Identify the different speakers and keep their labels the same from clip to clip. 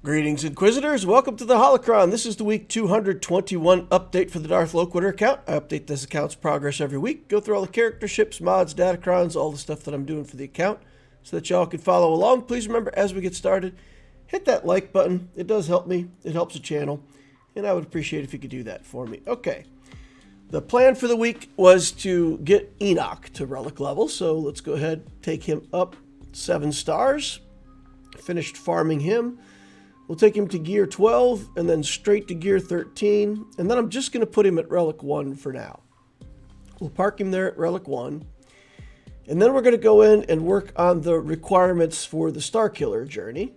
Speaker 1: Greetings, Inquisitors. Welcome to the Holocron. This is the week 221 update for the Darth Loquitur account. I update this account's progress every week, go through all the character ships, mods, Datacrons, all the stuff that I'm doing for the account so that y'all can follow along. Please remember, as we get started, hit that like button. It does help me. It helps the channel, and I would appreciate if you could do that for me. Okay. The plan for the week was to get Enoch to relic level, so let's go ahead and take him up 7 stars. Finished farming him. We'll take him to gear 12 and then straight to gear 13. And then I'm just going to put him at relic 1 for now. We'll park him there at relic 1. And then we're going to go in and work on the requirements for the Starkiller journey.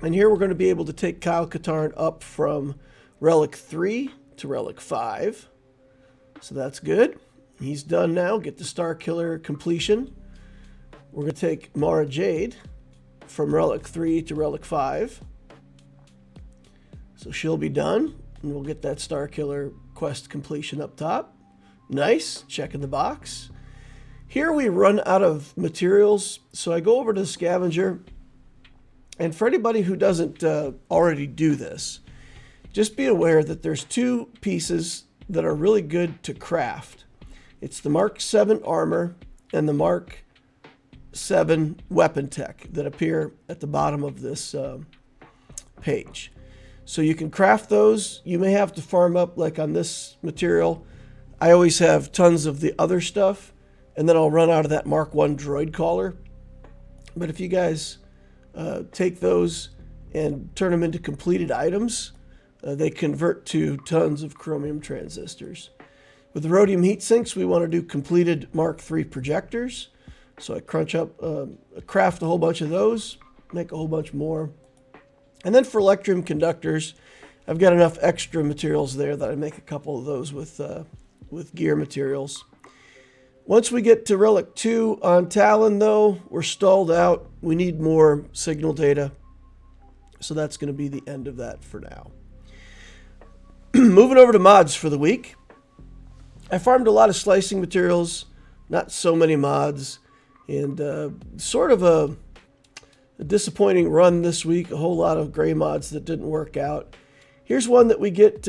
Speaker 1: And here we're going to be able to take Kyle Katarn up from relic 3 to relic 5. So that's good. He's done now. Get the Starkiller completion. We're going to take Mara Jade from relic 3 to relic 5. So she'll be done, and we'll get that Starkiller quest completion up top. Nice, checking the box. Here we run out of materials, so I go over to the scavenger, and for anybody who doesn't already do this, just be aware that there's 2 pieces that are really good to craft. It's the Mark 7 armor and the Mark 7 weapon tech that appear at the bottom of this page. So you can craft those. You may have to farm up, like on this material. I always have tons of the other stuff, and then I'll run out of that Mark 1 droid collar. But if you guys take those and turn them into completed items, they convert to tons of chromium transistors. With the rhodium heat sinks, we want to do completed Mark 3 projectors. So I crunch up, craft a whole bunch of those, make a whole bunch more. And then for electrum conductors, I've got enough extra materials there that I make a couple of those with gear materials. Once we get to relic 2 on Talon, though, we're stalled out. We need more signal data. So that's going to be the end of that for now. Moving over to mods for the week. I farmed a lot of slicing materials, not so many mods. And sort of a disappointing run this week. A whole lot of gray mods that didn't work out. Here's one that we get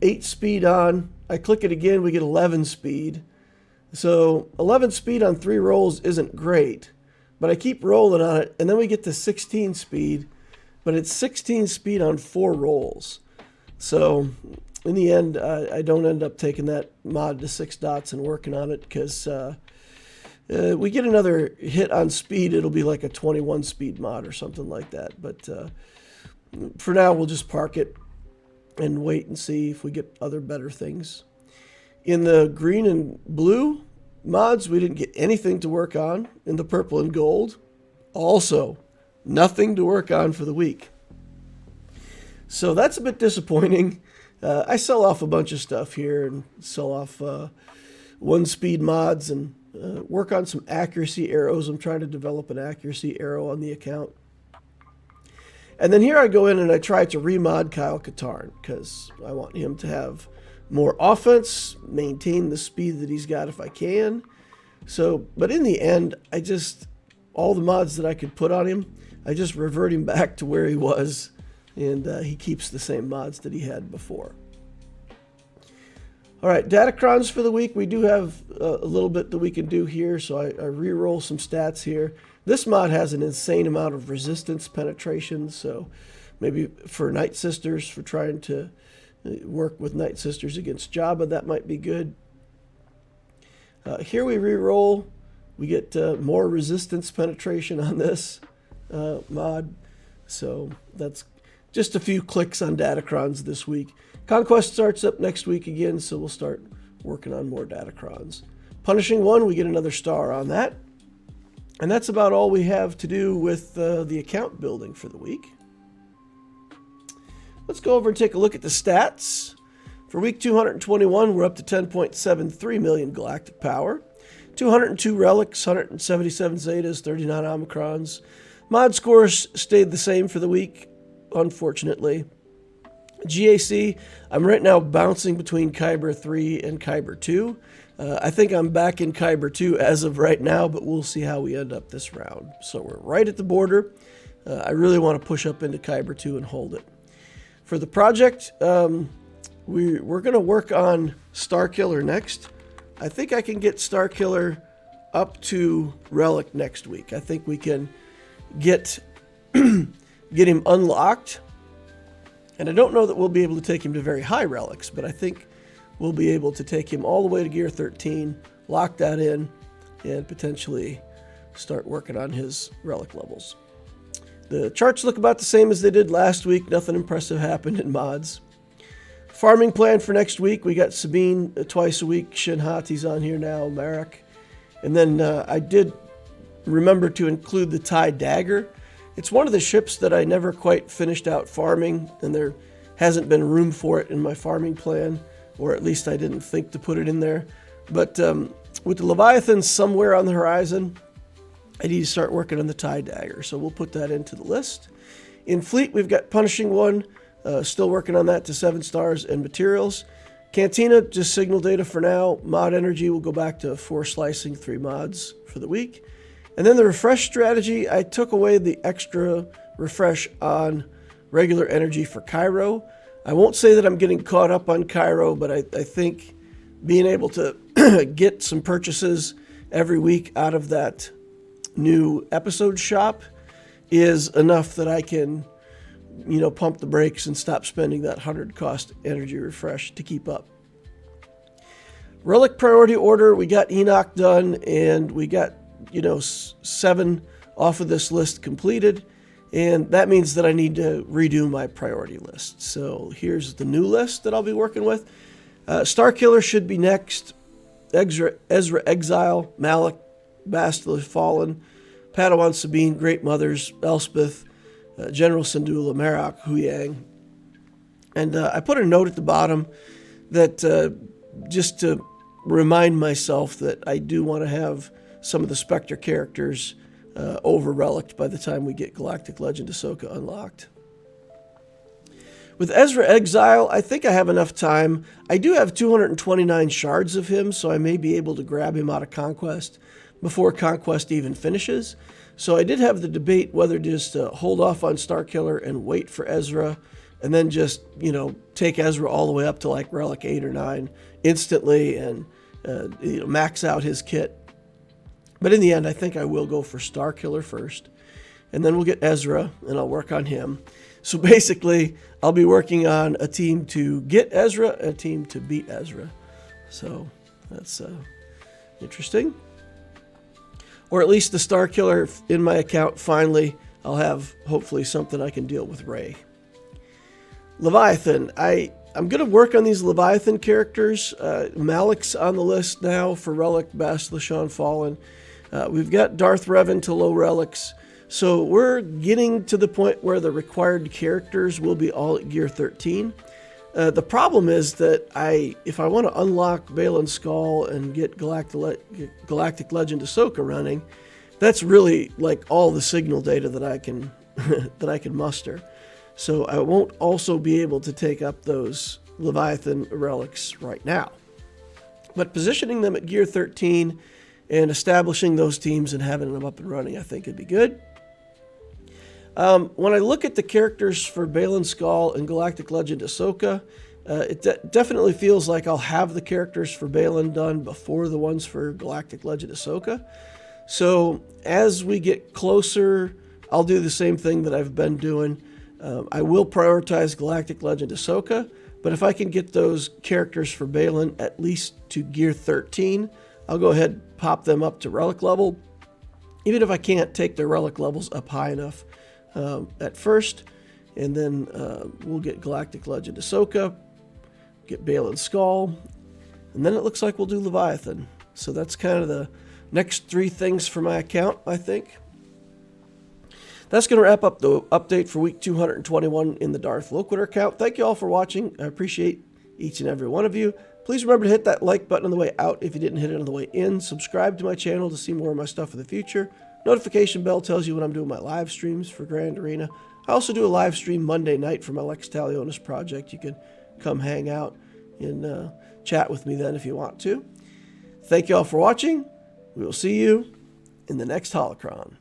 Speaker 1: 8 speed on. I click it again, we get 11 speed. So 11 speed on 3 rolls isn't great. But I keep rolling on it, and then we get to 16 speed. But it's 16 speed on 4 rolls. So in the end, I don't end up taking that mod to 6 dots and working on it because... we get another hit on speed, it'll be like a 21 speed mod or something like that. But for now, we'll just park it and wait and see if we get other better things. In the green and blue mods, we didn't get anything to work on. In the purple and gold, also nothing to work on for the week. So that's a bit disappointing. I sell off a bunch of stuff here and sell off 1 speed mods and work on some accuracy arrows. I'm trying to develop an accuracy arrow on the account. And then here I go in and I try to remod Kyle Katarn because I want him to have more offense, maintain the speed that he's got if I can. So, but in the end, all the mods that I could put on him, I just revert him back to where he was, and he keeps the same mods that he had before. All right, Datacrons for the week. We do have a little bit that we can do here, so I re-roll some stats here. This mod has an insane amount of resistance penetration, so maybe for Night Sisters, for trying to work with Night Sisters against Jabba, that might be good. Here we re-roll. We get more resistance penetration on this mod, so that's just a few clicks on Datacrons this week. Conquest starts up next week again, so we'll start working on more Datacrons. Punishing 1, we get another star on that. And that's about all we have to do with the account building for the week. Let's go over and take a look at the stats. For week 221, we're up to 10.73 million galactic power. 202 relics, 177 zetas, 39 omicrons. Mod scores stayed the same for the week, unfortunately. GAC, I'm right now bouncing between Kyber 3 and Kyber 2. I think I'm back in Kyber 2 as of right now, but we'll see how we end up this round. So we're right at the border. I really want to push up into Kyber 2 and hold it. For the project, we're going to work on Starkiller next. I think I can get Starkiller up to Relic next week. I think we can get him unlocked. And I don't know that we'll be able to take him to very high relics, but I think we'll be able to take him all the way to Gear 13, lock that in, and potentially start working on his relic levels. The charts look about the same as they did last week. Nothing impressive happened in mods. Farming plan for next week. We got Sabine twice a week. Shinhati's on here now. Marek. And then I did remember to include the TIE Dagger. It's one of the ships that I never quite finished out farming, and there hasn't been room for it in my farming plan, or at least I didn't think to put it in there. But with the Leviathan somewhere on the horizon, I need to start working on the TIE Dagger, so we'll put that into the list. In Fleet, we've got Punishing One, still working on that to 7 stars and materials. Cantina, just signal data for now. Mod Energy will go back to 4 slicing, 3 mods for the week. And then the refresh strategy, I took away the extra refresh on regular energy for Cairo. I won't say that I'm getting caught up on Cairo, but I think being able to get some purchases every week out of that new episode shop is enough that I can, pump the brakes and stop spending that 100 cost energy refresh to keep up. Relic priority order, we got Enoch done, and we got 7 off of this list completed, and that means that I need to redo my priority list. So here's the new list that I'll be working with. Starkiller should be next. Ezra Exile, Malik, Bastila Fallen, Padawan Sabine, Great Mothers, Elspeth, General Syndulla, Marok, Huyang. And I put a note at the bottom that just to remind myself that I do want to have some of the Spectre characters over-relicked by the time we get Galactic Legend Ahsoka unlocked. With Ezra Exile, I think I have enough time. I do have 229 shards of him, so I may be able to grab him out of Conquest before Conquest even finishes. So I did have the debate whether just to hold off on Starkiller and wait for Ezra, and then just, take Ezra all the way up to like Relic 8 or 9 instantly and max out his kit. But in the end, I think I will go for Starkiller first, and then we'll get Ezra, and I'll work on him. So basically, I'll be working on a team to get Ezra, a team to beat Ezra. So that's interesting. Or at least the Starkiller in my account, finally, I'll have hopefully something I can deal with Rey. Leviathan, I'm going to work on these Leviathan characters. Malik's on the list now for Relic, Bastila Shan Fallen. We've got Darth Revan to low relics. So we're getting to the point where the required characters will be all at Gear 13. The problem is that if I want to unlock Baylan Skoll and get Galactic Legend Ahsoka running, that's really like all the signal data that I can that I can muster. So I won't also be able to take up those Leviathan relics right now. But positioning them at Gear 13 and establishing those teams and having them up and running, I think would be good. When I look at the characters for Baylan Skoll and Galactic Legend Ahsoka, it definitely feels like I'll have the characters for Baylan done before the ones for Galactic Legend Ahsoka. So as we get closer, I'll do the same thing that I've been doing. I will prioritize Galactic Legend Ahsoka, but if I can get those characters for Baylan at least to Gear 13, I'll go ahead and pop them up to Relic level, even if I can't take their Relic levels up high enough at first. And then we'll get Galactic Legend Ahsoka, get Baylan Skoll, and then it looks like we'll do Leviathan. So that's kind of the next 3 things for my account, I think. That's going to wrap up the update for week 221 in the Darth Loquitur account. Thank you all for watching. I appreciate each and every one of you. Please remember to hit that like button on the way out if you didn't hit it on the way in. Subscribe to my channel to see more of my stuff in the future. Notification bell tells you when I'm doing my live streams for Grand Arena. I also do a live stream Monday night for my Lex Talionis project. You can come hang out and chat with me then if you want to. Thank you all for watching. We will see you in the next Holocron.